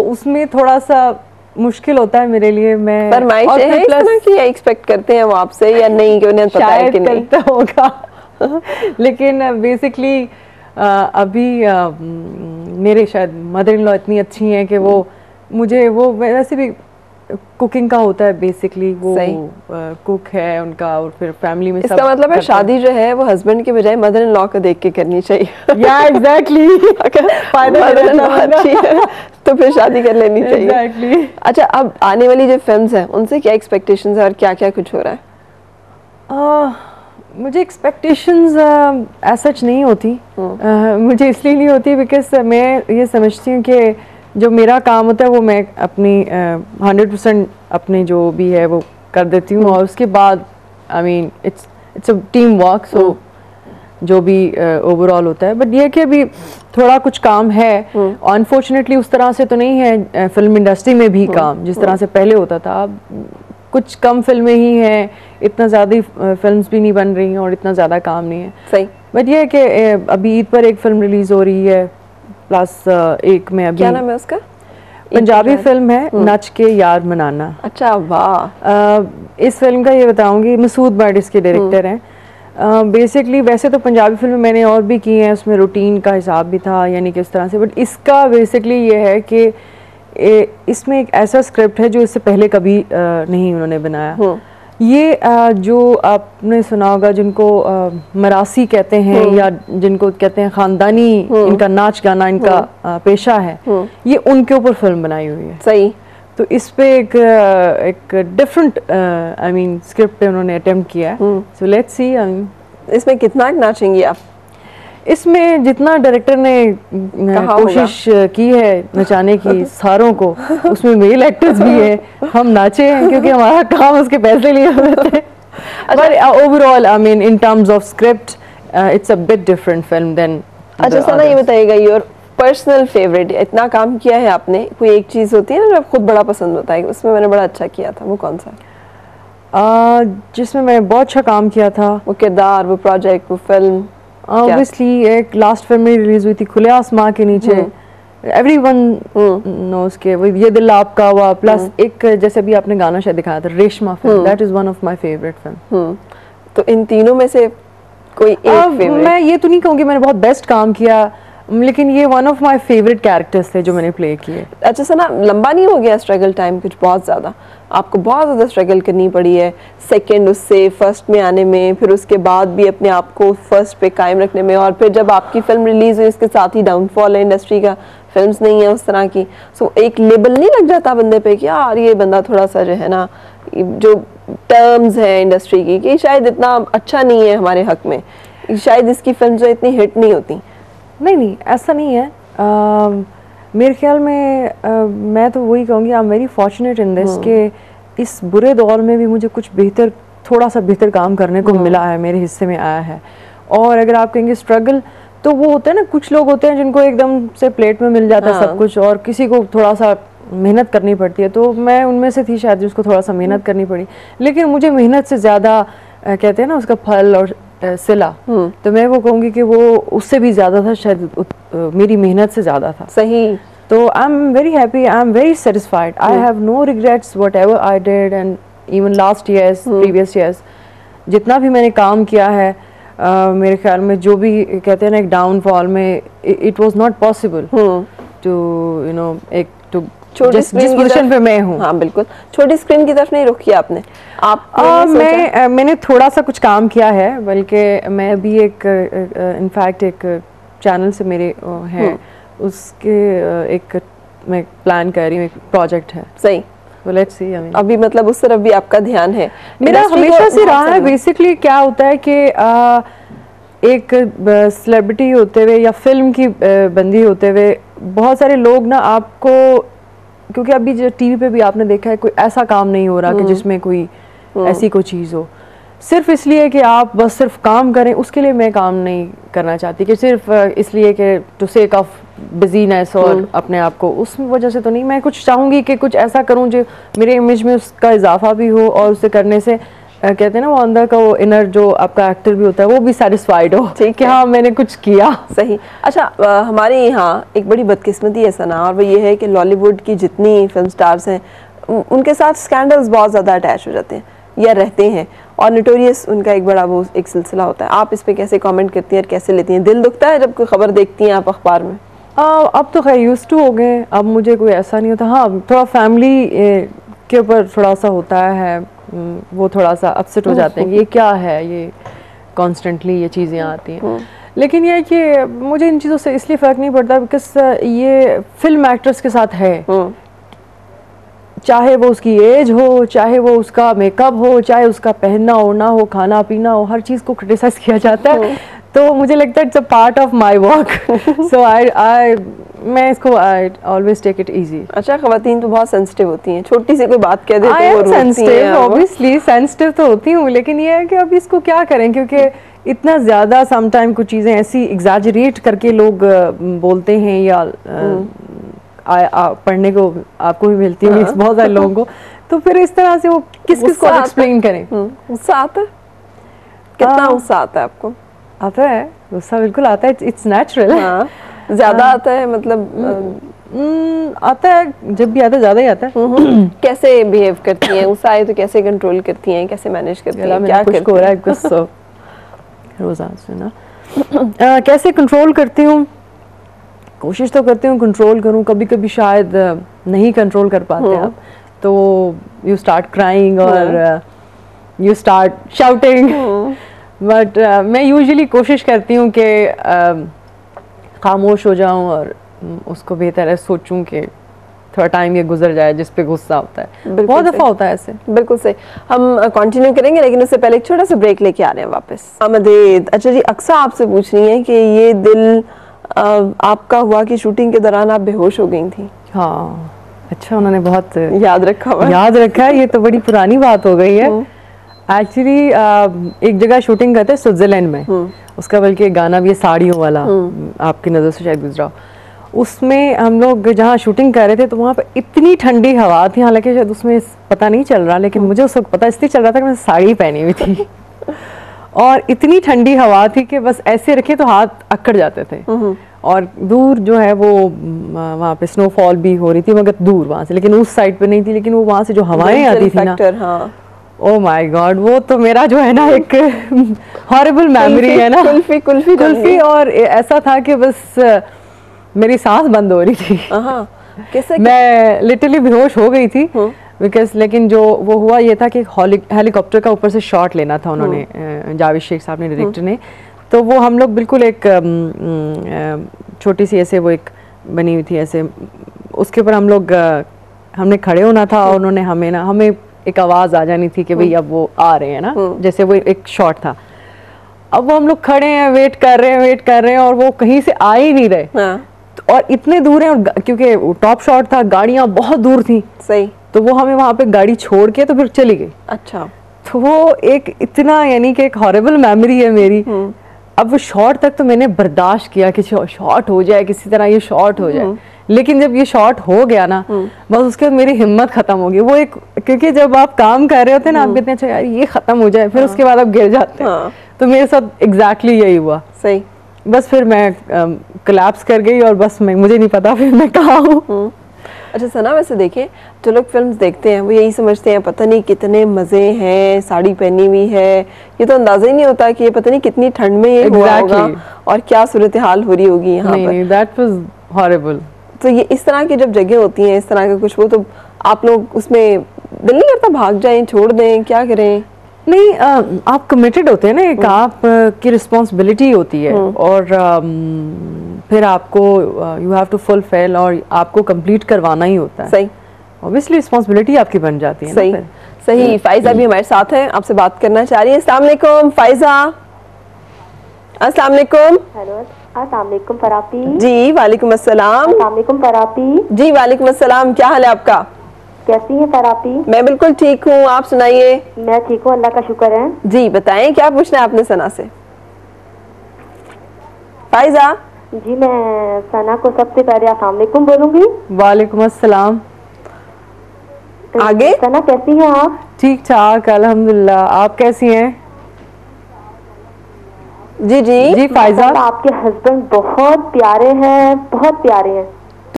उसमें थोड़ा सा मुश्किल होता है मेरे लिए। मैं फरमाइश है इस तरह की या एक्सपेक्ट करते हैं वो आपसे या नहीं, कि उन्हें पता है कि नहीं? शायद करता होगा लेकिन बेसिकली अभी मेरे शायद मदर इन लॉ इतनी अच्छी हैं कि वो मुझे, वो वैसे भी कुकिंग का होता है बेसिकली, वो कुक है उनका, और फिर फैमिली में इसका सब मतलब है शादी जो है वो हस्बैंड के बजाय मदर इन लॉ को देख के करनी चाहिए। या एग्जैक्टली अच्छी है तो फिर शादी कर लेनी चाहिए। एग्जैक्टली। अच्छा, अब आने वाली जो फिल्म्स हैं उनसे क्या एक्सपेक्टेशंस है और क्या क्या कुछ हो रहा है? मुझे एक्सपेक्टेशंस सच नहीं होती। मुझे इसलिए नहीं होती बिकॉज मैं ये समझती हूँ कि जो मेरा काम होता है वो मैं अपनी 100% अपने जो भी है वो कर देती हूँ, और उसके बाद I mean it's a team work, so जो भी ओवरऑल होता है। बट ये कि अभी थोड़ा कुछ काम है, अनफॉर्चुनेटली उस तरह से तो नहीं है फिल्म इंडस्ट्री में भी काम जिस तरह से पहले होता था। अब कुछ कम फिल्में ही हैं, इतना ज़्यादा फिल्म्स भी नहीं बन रही हैं और इतना ज़्यादा काम नहीं है। सही। बट ये है कि अभी ईद पर एक फिल्म रिलीज हो रही है, प्लस एक में अभी, क्या नाम है उसका? पंजाबी फिल्म है नच के यार मनाना। अच्छा, वाह। इस फिल्म का ये बताऊंगी, मसूद बट इसके डायरेक्टर हैं। बेसिकली वैसे तो पंजाबी फिल्म मैंने और भी की हैं, उसमें रूटीन का हिसाब भी था यानी कि इस तरह से, बट इसका बेसिकली ये है कि इसमें एक ऐसा स्क्रिप्ट है जो इससे पहले कभी नहीं उन्होंने बनाया। ये जो आपने सुना होगा जिनको मरासी कहते हैं या जिनको कहते हैं खानदानी इनका नाच गाना इनका पेशा है, ये उनके ऊपर फिल्म बनाई हुई है। सही। तो इस पे एक डिफरेंट आई मीन स्क्रिप्ट पे उन्होंने अटेम्प्ट किया है। So let's see. इसमें कितना नाचेंगी आप? इसमें जितना डायरेक्टर ने कोशिश की है नचाने की सारों को, उसमें मेल एक्टर्स भी हैं, हम नाचे हैं क्योंकि हमारा काम उसके पैसे लिए हुए थे। But overall I mean in terms of script it's a bit different film then. अच्छा सना, ये बताइएगा योर पर्सनल फेवरेट, इतना काम किया है आपने, कोई एक चीज होती है ना जो खुद बड़ा पसंद होता है, उसमें मैंने बड़ा अच्छा किया था, वो कौन सा? जिसमें मैंने बहुत अच्छा काम किया था, वो किरदार, वो प्रोजेक्ट, वो फिल्म? ऑब्वियसली एक लास्ट फिल्म में रिलीज हुई थी खुले आसमां के नीचे, एवरीवन नोज के, वो ये दिल आपका हुआ, प्लस एक जैसे अभी आपने गाना शायद दिखाया था Reshma film, that is one of my favourite film. तो इन तीनों में से कोई एक फेवरेट? मैं ये तो नहीं कहूँगी मैंने बहुत बेस्ट काम किया, लेकिन ये one of my favourite characters थे जो मैंने प्ले किए। अच्छा सना, लंबा नहीं हो गया स्ट्रगल टाइम कुछ बहुत ज़्यादा? आपको बहुत ज़्यादा स्ट्रगल करनी पड़ी है सेकंड उससे फर्स्ट में आने में, फिर उसके बाद भी अपने आप को फर्स्ट पे कायम रखने में, और फिर जब आपकी फिल्म रिलीज हुई इसके साथ ही डाउनफॉल है इंडस्ट्री का, फिल्म्स नहीं है उस तरह की। सो एक लेबल नहीं लग जाता बंदे पे कि यार ये बंदा थोड़ा सा जो है ना, जो टर्म्स है इंडस्ट्री की कि शायद इतना अच्छा नहीं है हमारे हक में, शायद इसकी फिल्म जो इतनी हिट नहीं होती? नहीं, ऐसा नहीं है। मेरे ख्याल में मैं तो वही कहूँगी, आई am very fortunate in this कि इस बुरे दौर में भी मुझे कुछ बेहतर, थोड़ा सा बेहतर काम करने को मिला है, मेरे हिस्से में आया है। और अगर आप कहेंगे स्ट्रगल, तो वो होता है ना, कुछ लोग होते हैं जिनको एकदम से प्लेट में मिल जाता है सब कुछ, और किसी को थोड़ा सा मेहनत करनी पड़ती है। तो मैं उनमें से थी शायद जिसको थोड़ा सा मेहनत करनी पड़ी, लेकिन मुझे मेहनत से ज़्यादा कहते हैं ना उसका फल और सिला, तो मैं वो कहूँगी कि वो उससे भी ज़्यादा था शायद, मेरी मेहनत से ज़्यादा था। सही। तो I am very happy, I am very satisfied, I have no regrets whatever I did, and even last years, previous years, जितना भी मैंने काम किया है, मेरे ख्याल में जो भी कहते हैं ना एक डाउनफॉल में, it was not possible to you know एक टू जिस पोजीशन पे मैं हूँ। हाँ बिल्कुल, छोटी स्क्रीन की तरफ नहीं रुख किया आपने? मैंने थोड़ा सा कुछ काम किया है, बल्कि मैं अभी एक इनफैक्ट एक चैनल से मेरे है उसके एक मैं प्लान कर रही हूँ, एक प्रोजेक्ट है। सही। Let's see. अभी मतलब उस तरफ भी आपका ध्यान है? मेरा हमेशा से रहा है। बेसिकली क्या होता है कि एक सेलिब्रिटी होते हुए या फिल्म की बंदी होते हुए बहुत सारे लोग ना आपको, क्योंकि अभी जो टीवी पे भी आपने देखा है कोई ऐसा काम नहीं हो रहा कि जिसमें कोई ऐसी कोई चीज़ हो, सिर्फ इसलिए कि आप बस सिर्फ काम करें, उसके लिए मैं काम नहीं करना चाहती कि सिर्फ इसलिए कि टू सेक ऑफ बिजीनेस और अपने आप को, उस वजह से तो नहीं। मैं कुछ चाहूँगी कि कुछ ऐसा करूँ जो मेरे इमेज में उसका इजाफा भी हो, और उसे करने से कहते हैं ना वो अंदर का वो इनर जो आपका एक्टर भी होता है वो भी सेटिस्फाइड हो कि हाँ मैंने कुछ किया। सही। अच्छा, हमारे यहाँ एक बड़ी बदकिस्मती है सना, और वो ये है कि लॉलीवुड की जितनी फिल्म स्टार्स हैं उनके साथ स्कैंडल्स बहुत ज़्यादा अटैच हो जाते हैं या रहते हैं, और नोटोरियस उनका एक बड़ा वो एक सिलसिला होता है। आप इस पे कैसे कमेंट करती हैं और कैसे लेती हैं? दिल दुखता है जब कोई खबर देखती हैं आप अखबार में? अब तो खैर यूज्ड टू हो गए, अब मुझे कोई ऐसा नहीं होता। हाँ थोड़ा फैमिली के ऊपर थोड़ा सा होता है, वो थोड़ा सा अपसेट हो जाते हैं कि ये क्या है, ये कॉन्स्टेंटली ये चीज़ें आती हैं। लेकिन ये है कि मुझे इन चीज़ों से इसलिए फ़र्क नहीं पड़ता बिकॉज ये फिल्म एक्ट्रेस के साथ है, चाहे वो उसकी एज हो, चाहे वो उसका मेकअप हो, चाहे उसका पहनना ओढ़ना हो, खाना पीना हो, हर चीज़ को क्रिटिसाइज किया जाता है। तो मुझे लगता है it's a part of my work, so मैं इसको I always take it easy. अच्छा, ख़वातीन तो बहुत सेंसिटिव होती हैं, छोटी सी कोई बात कह देते हैं वो सेंसिटिव, ऑब्वियसली सेंसिटिव तो होती हूँ, लेकिन ये है कि अब इसको क्या करें, क्योंकि इतना ज़्यादा समटाइम कुछ चीज़ें ऐसी एग्जैजरेट करके लोग बोलते हैं या पढ़ने को आपको भी मिलती है बहुत सारे लोगों को, तो फिर इस तरह से वो किस को एक्सप्लेन करें। गुस्सा आता है? कितना गुस्सा आता है आपको? आता है गुस्सा, बिल्कुल आता है, इट्स नेचुरल। ज्यादा आता है मतलब? आता है, जब भी आता है ज्यादा ही आता है। कैसे बिहेव करती हैं? गुस्सा आए तो कैसे कंट्रोल करती हैं, कैसे मैनेज करती हैं, क्या करती हैं? गुस्सा रोज़ा से ना कैसे कंट्रोल करती हूँ, कोशिश तो करती हूँ कंट्रोल करूँ, कभी कभी शायद नहीं कंट्रोल कर पाते आप, तो यू स्टार्ट क्राइंग और यू स्टार्ट शाउटिंग, बट मैं यूजुअली कोशिश करती हूँ कि खामोश हो जाऊँ और उसको बेहतर है सोचूं कि थोड़ा टाइम ये गुजर जाए जिस पे गुस्सा होता है। बहुत दफ़ा होता है ऐसे। बिल्कुल सही। हम कंटिन्यू करेंगे, लेकिन उससे पहले एक छोटा सा ब्रेक लेके आ रहे हैं वापस। आमदेद। अच्छा जी, अक्सा आपसे पूछ रही है कि ये दिल आपका हुआ कि शूटिंग के दौरान आप बेहोश हो गई थी? हाँ, अच्छा उन्होंने बहुत याद रखा है, ये तो बड़ी पुरानी बात हो गई है। एक्चुअली एक जगह शूटिंग करते स्विट्जरलैंड में, उसका बल्कि गाना भी है साड़ियों वाला, आपकी नज़र से शायद गुजरा। उसमें हम लोग जहाँ शूटिंग कर रहे थे तो वहाँ पर इतनी ठंडी हवा थी, हालांकि शायद उसमें पता नहीं चल रहा, लेकिन मुझे उस वक्त पता इसलिए चल रहा था कि मैं साड़ी पहनी हुई थी और इतनी ठंडी हवा थी कि बस ऐसे रखे तो हाथ अकड़ जाते थे। और दूर जो है वो वहाँ पे स्नोफॉल भी हो रही थी, मगर दूर वहाँ से, लेकिन उस साइड पे नहीं थी, लेकिन वो वहाँ से जो हवाएं आती थी ना, ओह माय गॉड, वो तो मेरा जो है ना एक हॉरिबल मेमोरी है ना। कुल्फी और ऐसा था कि बस मेरी सांस बंद हो रही थी। कैसे? मैं लिटरली बेहोश हो गई थी बिकॉज, लेकिन जो वो हुआ ये था कि हेलीकॉप्टर का ऊपर से शॉट लेना था उन्होंने, जावेद शेख साहब ने, डायरेक्टर ने, तो वो हम लोग बिल्कुल एक छोटी सी ऐसे वो एक बनी हुई थी ऐसे, उसके ऊपर हम लोग हमने खड़े होना था और उन्होंने हमें एक आवाज़ आ जानी थी कि भाई अब वो आ रहे हैं ना, जैसे वो एक शॉट था। अब वो हम लोग खड़े हैं, वेट कर रहे हैं और वो कहीं से आ ही नहीं रहे। और इतने दूर हैं, और क्योंकि टॉप शॉट था, गाड़ियाँ बहुत दूर थी। सही। तो वो हमें वहाँ पे गाड़ी छोड़ के तो फिर चली गई। अच्छा। तो वो एक इतना, यानी कि एक हॉरिबल मेमोरी है मेरी। अब वो शॉट तक तो मैंने बर्दाश्त किया कि शॉट हो जाए, किसी तरह ये शॉट हो जाए, लेकिन जब ये शॉट हो गया ना, बस उसके बाद मेरी हिम्मत खत्म हो गई। वो एक, क्योंकि जब आप काम कर रहे होते हैं ना, आप कहते हैं अच्छा यार ये खत्म हो जाए, फिर उसके बाद आप गिर जाते हैं। तो मेरे साथ एग्जैक्टली यही हुआ। सही। बस फिर मैं कोलैप्स कर गई और बस मुझे नहीं पता फिर मैं कहाँ हूँ। अच्छा सना, वैसे देखें जो लोग फिल्म्स देखते हैं वो यही समझते हैं पता नहीं कितने मज़े हैं, साड़ी पहनी हुई है, ये तो अंदाज़ा ही नहीं होता कि ये पता नहीं कितनी ठंड में ये हुआ होगा और क्या सूरत हाल हो रही होगी यहाँ पर। नहीं, दैट वाज हॉरिबल। तो ये इस तरह की जब जगह होती हैं, इस तरह का कुछ, वो तो आप लोग उसमें दिल नहीं करता भाग जाएं, छोड़ दें, क्या करें? नहीं, आप कमिटेड होते हैं ना, एक आप की रिस्पॉन्सिबिलिटी होती है और फिर आपको यू हैव टू फुलफिल और आपको कंप्लीट करवाना ही होता है। सही। ऑब्वियसली रिस्पॉन्सिबिलिटी आपकी बन जाती है। सही। सही। फाइजा भी हमारे साथ है, आपसे बात करना चाह रही है। अस्सलाम वालेकुम फाइजा। अस्सलाम वालेकुम। हेलो, अस्सलाम वालेकुम फरापी जी। वालेकुम अस्सलाम। अस्सलाम वालेकुम फरापी जी। वालेकुम अस्सलाम। क्या हाल है आपका? कैसी हैं फरापी? मैं बिल्कुल ठीक हूँ, आप सुनाइए। मैं ठीक हूँ, अल्लाह का शुक्र है। जी बताएं, क्या पूछना है आपने सना से? फाइजा जी, मैं सना को सबसे पहले अस्सलाम वालेकुम बोलूंगी। वालेकुम अस्सलाम। आगे सना कैसी हैं आप? ठीक ठाक अल्हम्दुलिल्लाह, आप कैसी हैं? जी जी जी फायजा, आपके हस्बैंड बहुत प्यारे हैं, बहुत प्यारे हैं।